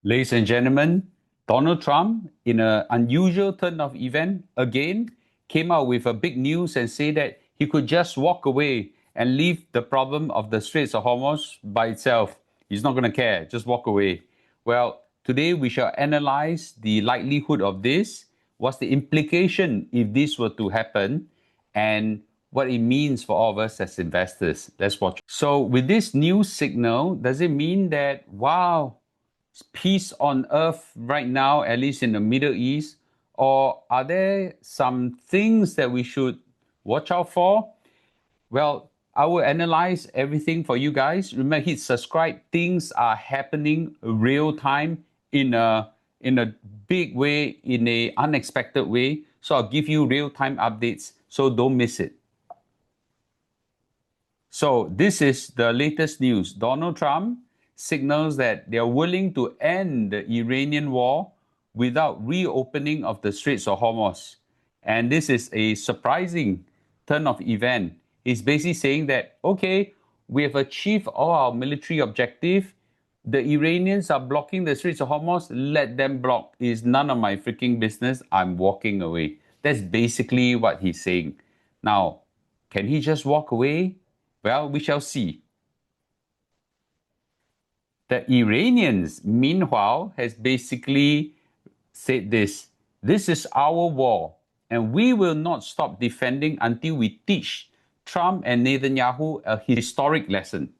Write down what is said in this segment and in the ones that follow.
Ladies and gentlemen, Donald Trump, in an unusual turn of event, again came out with a big news and say that he could just walk away and leave the problem of the Straits of Hormuz by itself. He's not going to care, just walk away. Well, today we shall analyze the likelihood of this, what's the implication if this were to happen, and what it means for all of us as investors. Let's watch. So, with this new signal, does it mean that, wow, peace on earth right now, at least in the Middle East? Or are there some things that we should watch out for? Well, I will analyze everything for you guys. Remember, hit subscribe. Things are happening real time in a big way, in a unexpected way. So I'll give you real time updates. So don't miss it. So this is the latest news. Donald Trump signals that they are willing to end the Iranian war without reopening of the Straits of Hormuz. And this is a surprising turn of event. He's basically saying that, okay, we have achieved all our military objective. The Iranians are blocking the Straits of Hormuz. Let them block. It's none of my freaking business. I'm walking away. That's basically what he's saying. Now, can he just walk away? Well, we shall see. The Iranians, meanwhile, has basically said this is our war, and we will not stop defending until we teach Trump and Netanyahu a historic lesson.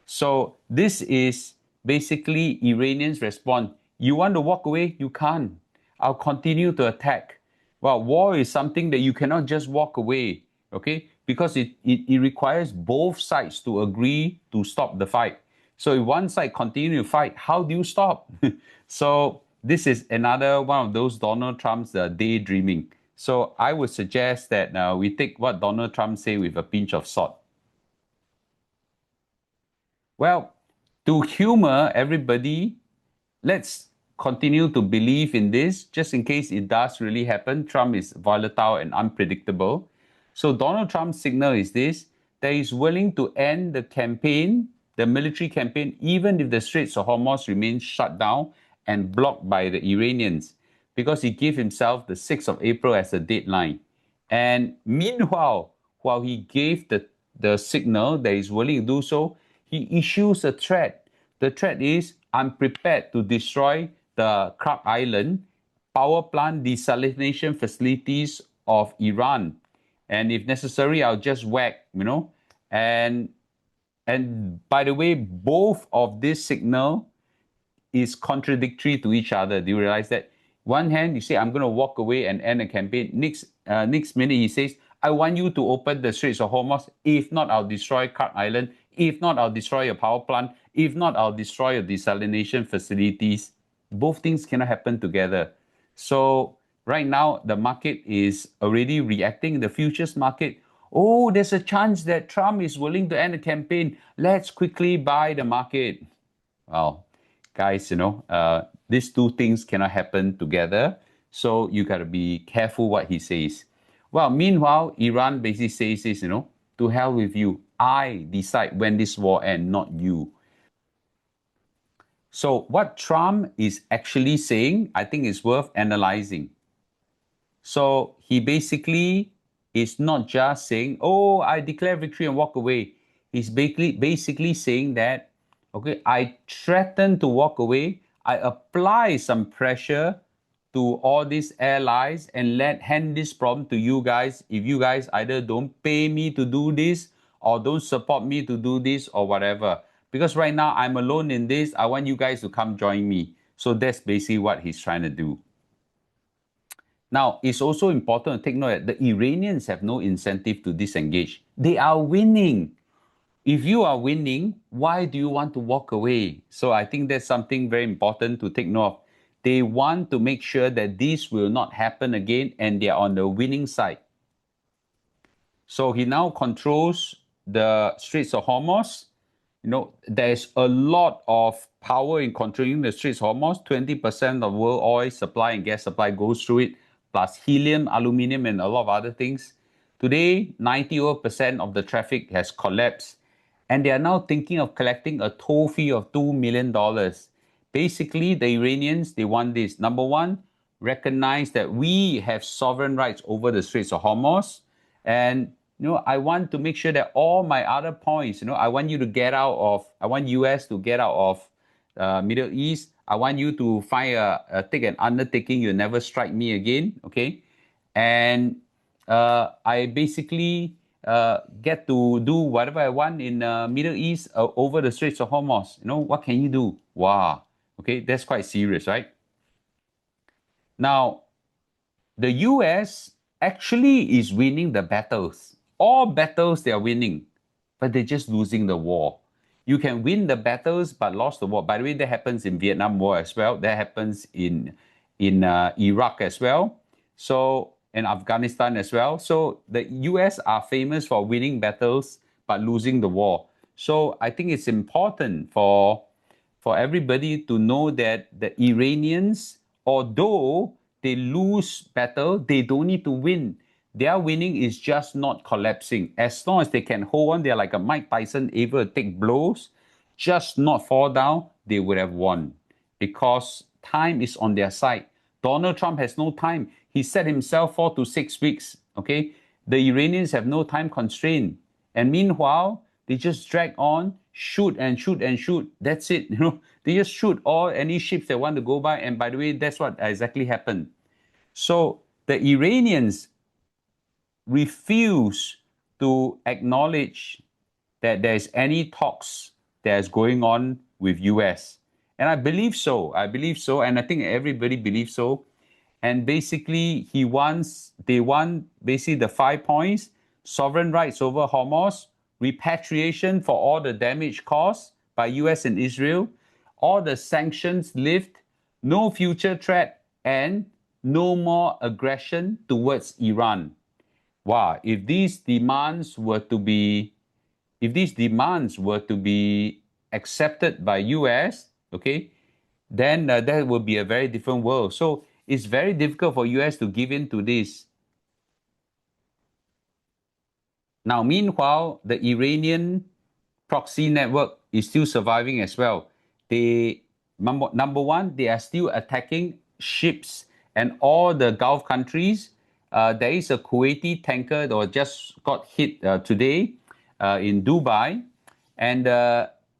So this is basically Iranians' response. You want to walk away? You can't. I'll continue to attack. Well, war is something that you cannot just walk away, okay? Because it requires both sides to agree to stop the fight. So if one side continue to fight, how do you stop? So this is another one of those Donald Trump's daydreaming. So I would suggest that we take what Donald Trump say with a pinch of salt. Well, to humor everybody, let's continue to believe in this just in case it does really happen. Trump is volatile and unpredictable. So Donald Trump's signal is this, that he's willing to end the campaign, the military campaign, even if the Straits of Hormuz remains shut down and blocked by the Iranians, because he gave himself the 6th of April as a deadline. And meanwhile, while he gave the signal that he's willing to do so, he issues a threat. The threat is, I'm prepared to destroy the Krk Island power plant desalination facilities of Iran. And if necessary, I'll just whack, And by the way, both of this signal is contradictory to each other. Do you realize that? One hand, you say, I'm going to walk away and end a campaign. Next minute, he says, I want you to open the Straits of Hormuz. If not, I'll destroy Krk Island. If not, I'll destroy your power plant. If not, I'll destroy your desalination facilities. Both things cannot happen together. So right now, the market is already reacting. The futures market, oh, there's a chance that Trump is willing to end the campaign. Let's quickly buy the market. Well, guys, these two things cannot happen together. So you got to be careful what he says. Well, meanwhile, Iran basically says this, to hell with you. I decide when this war ends, not you. So what Trump is actually saying, I think is worth analyzing. So he basically is not just saying, oh, I declare victory and walk away. He's basically saying that, okay, I threaten to walk away. I apply some pressure to all these allies and hand this problem to you guys. If you guys either don't pay me to do this or don't support me to do this or whatever. Because right now I'm alone in this. I want you guys to come join me. So that's basically what he's trying to do. Now, it's also important to take note that the Iranians have no incentive to disengage. They are winning. If you are winning, why do you want to walk away? So I think that's something very important to take note of. They want to make sure that this will not happen again and they are on the winning side. So he now controls the Straits of Hormuz. There's a lot of power in controlling the Straits of Hormuz. 20% of world oil supply and gas supply goes through it, plus helium, aluminum, and a lot of other things. Today, 90% of the traffic has collapsed, and they are now thinking of collecting a toll fee of $2 million. Basically, the Iranians, they want this. Number one, recognize that we have sovereign rights over the Straits of Hormuz. And, I want to make sure that all my other points, I want I want US to get out of Middle East. I want you to take an undertaking, you'll never strike me again, okay? And I basically get to do whatever I want in Middle East over the Straits of Hormuz. What can you do? Wow. Okay, that's quite serious, right? Now, the US actually is winning the battles. All battles they are winning, but they're just losing the war. You can win the battles but lost the war. By the way, that happens in Vietnam War as well. That happens in Iraq as well. So in Afghanistan as well. So the US are famous for winning battles but losing the war. So I think it's important for everybody to know that the Iranians, although they lose battle, they don't need to win. Their winning is just not collapsing. As long as they can hold on, they're like a Mike Tyson, able to take blows, just not fall down, they would have won. Because time is on their side. Donald Trump has no time. He set himself 4 to 6 weeks. Okay, the Iranians have no time constraint, and meanwhile they just drag on, shoot and shoot and shoot. That's it. They just shoot all any ships that want to go by. And by the way, that's what exactly happened. So the Iranians refuse to acknowledge that there's any talks that's going on with US. And I believe so. And I think everybody believes so. And basically, they want basically the 5 points: sovereign rights over Hormuz, repatriation for all the damage caused by US and Israel, all the sanctions lift, no future threat, and no more aggression towards Iran. Wow, if these demands were to be accepted by US, okay, then that will be a very different world. So it's very difficult for US to give in to this. Now, meanwhile, the Iranian proxy network is still surviving as well. Number one, they are still attacking ships and all the Gulf countries. There is a Kuwaiti tanker that just got hit today in Dubai, and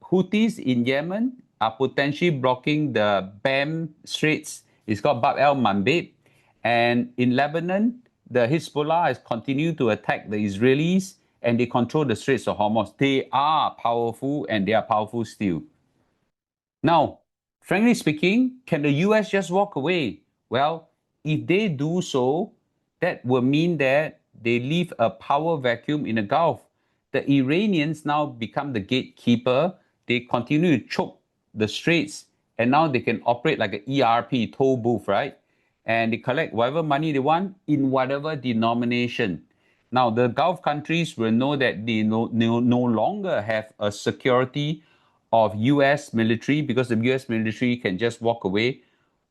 Houthis in Yemen are potentially blocking the BAM Straits. It's called Bab el Mandeb. And in Lebanon, the Hezbollah has continued to attack the Israelis, and they control the Straits of Hormuz. They are powerful, and they are powerful still. Now, frankly speaking, can the US just walk away? Well, if they do so, that will mean that they leave a power vacuum in the Gulf. The Iranians now become the gatekeeper. They continue to choke the straits, and now they can operate like an ERP, toll booth, right? And they collect whatever money they want in whatever denomination. Now, the Gulf countries will know that they no longer have a security of US military, because the US military can just walk away.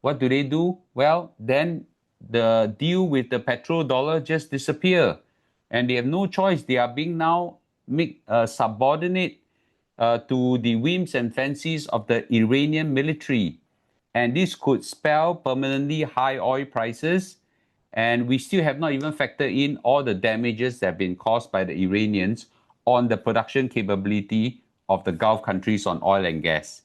What do? Well, then the deal with the petrodollar just disappear, and they have no choice. They are being now made subordinate to the whims and fancies of the Iranian military. And this could spell permanently high oil prices. And we still have not even factored in all the damages that have been caused by the Iranians on the production capability of the Gulf countries on oil and gas.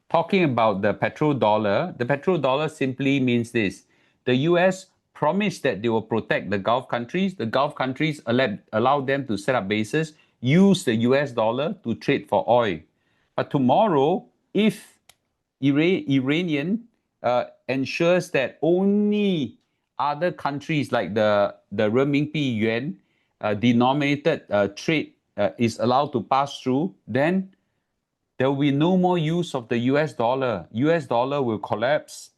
Talking about the petrodollar simply means this: the US promised that they will protect the Gulf countries. The Gulf countries allow them to set up bases, use the US dollar to trade for oil. But tomorrow, if Iranian ensures that only other countries like the renminbi yuan denominated trade is allowed to pass through, then there will be no more use of the US dollar. US dollar will collapse,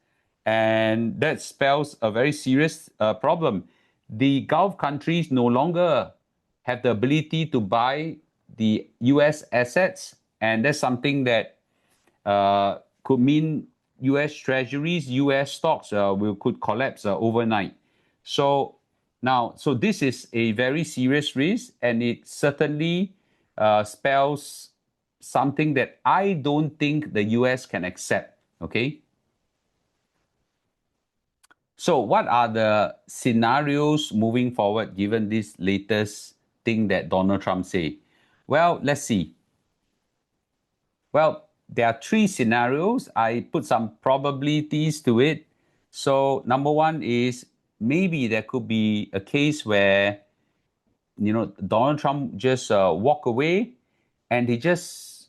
and that spells a very serious problem. The Gulf countries no longer have the ability to buy the US assets, and that's something that could mean US treasuries, US stocks could collapse overnight. So this is a very serious risk, and it certainly spells something that I don't think the US can accept. Okay. So, what are the scenarios moving forward given this latest thing that Donald Trump say? Well, let's see. Well, there are three scenarios. I put some probabilities to it. So, number one is maybe there could be a case where Donald Trump just walk away and they just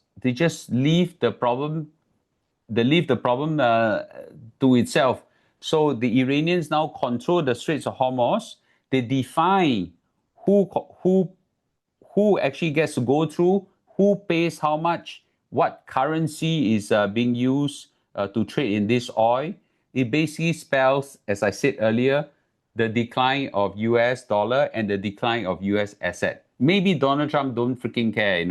leave the problem to itself. So the Iranians now control the Straits of Hormuz. They define who who who actually gets to go through, who pays how much, what currency is being used to trade in this oil. It basically spells, as I said earlier, the decline of US dollar and the decline of US asset. Maybe Donald Trump don't freaking care.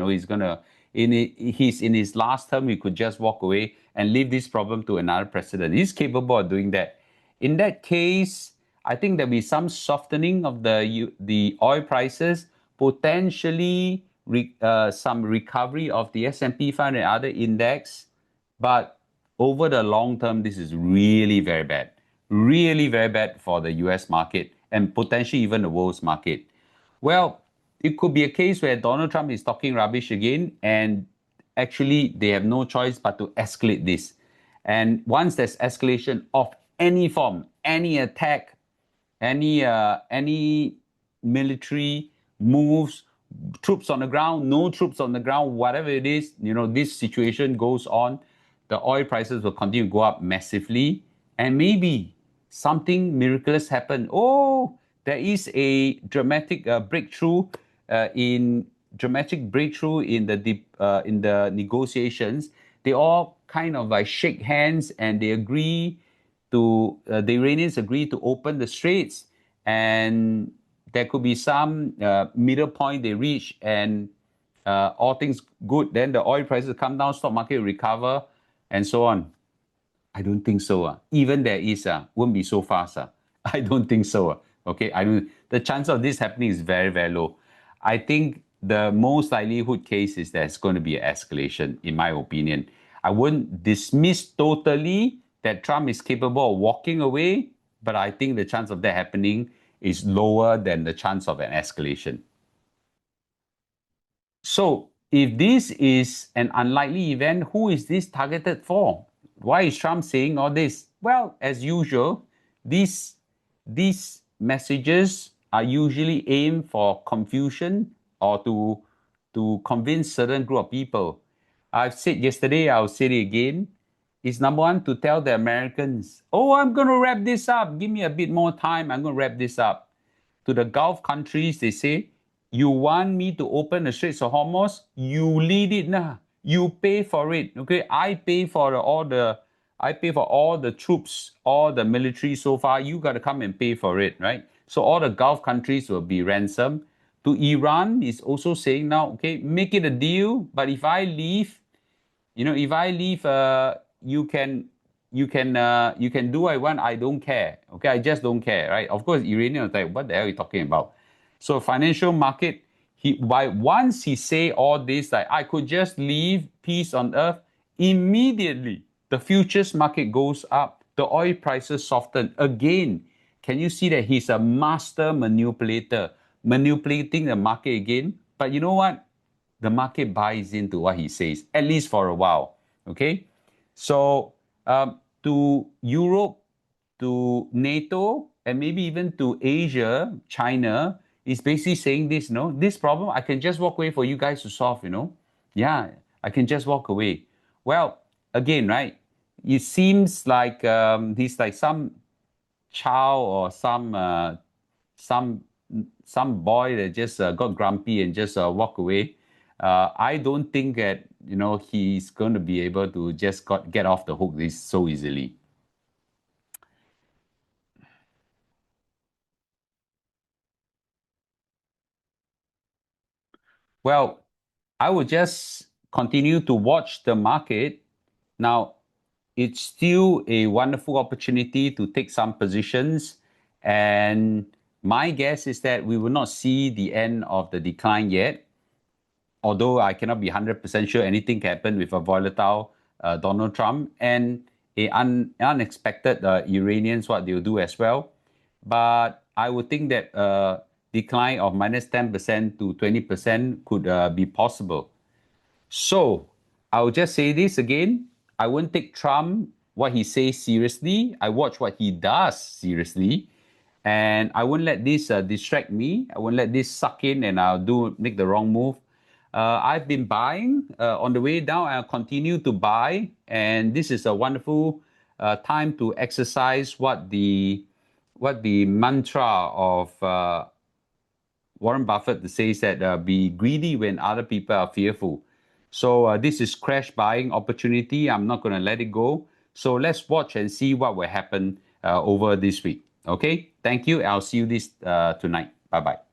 He's in his last term, he could just walk away and leave this problem to another president. He's capable of doing that. In that case, I think there'll be some softening of the oil prices, potentially some recovery of the S&P 500 and other index, but over the long term, this is really very bad for the US market and potentially even the world's market. Well, it could be a case where Donald Trump is talking rubbish again, and actually they have no choice but to escalate this. And once there's escalation of any form, any attack, any military moves, troops on the ground, no troops on the ground, whatever it is, this situation goes on, the oil prices will continue to go up massively, and maybe something miraculous happen. Oh, there is a dramatic breakthrough in the negotiations. They all kind of like shake hands and they agree the Iranians agree to open the straits, and there could be some middle point they reach, and all things good. Then the oil prices come down, stock market recover, and so on. I don't think so. Even there is, won't be so fast. I don't think so. Okay, the chance of this happening is very, very low. I think the most likelihood case is there's going to be an escalation, in my opinion. I wouldn't dismiss totally that Trump is capable of walking away, but I think the chance of that happening is lower than the chance of an escalation. So, if this is an unlikely event, who is this targeted for? Why is Trump saying all this? Well, as usual, these messages are usually aimed for confusion or to convince certain group of people. I've said yesterday, I'll say it again. Is number one, to tell the Americans, oh, I'm going to wrap this up. Give me a bit more time. I'm going to wrap this up. To the Gulf countries, they say, you want me to open the Straits of Hormuz? You lead it now. You pay for it. Okay, I pay for all the troops, all the military so far. You got to come and pay for it, right? So all the Gulf countries will be ransomed. To Iran, is also saying now, okay, make it a deal. But if I leave, you can do what I want. I don't care. Okay, I just don't care, right? Of course, Iranian was like, what the hell are you talking about? So financial market, once he say all this, like I could just leave, peace on earth, immediately the futures market goes up, the oil prices soften again. Can you see that he's a master manipulator, manipulating the market again? But you know what? The market buys into what he says, at least for a while. Okay, so to Europe, to NATO, and maybe even to Asia, China is basically saying this, this problem, I can just walk away for you guys to solve, Yeah, I can just walk away. Well, again, right, it seems like he's like some child or some boy that just got grumpy and just walk away. I don't think that he's going to be able to just get off the hook this so easily. Well, I would just continue to watch the market. Now, it's still a wonderful opportunity to take some positions. And my guess is that we will not see the end of the decline yet. although I cannot be 100% sure anything can happen with a volatile Donald Trump and unexpected Iranians, what they'll do as well. But I would think that decline of minus 10% to 20% could be possible. So I'll just say this again. I won't take Trump, what he says seriously. I watch what he does seriously. And I won't let this distract me. I won't let this suck in and I'll make the wrong move. I've been buying on the way down. I'll continue to buy. And this is a wonderful time to exercise what the mantra of Warren Buffett says that be greedy when other people are fearful. So this is crash buying opportunity. I'm not going to let it go. So let's watch and see what will happen over this week. Okay, thank you. I'll see you this tonight. Bye-bye.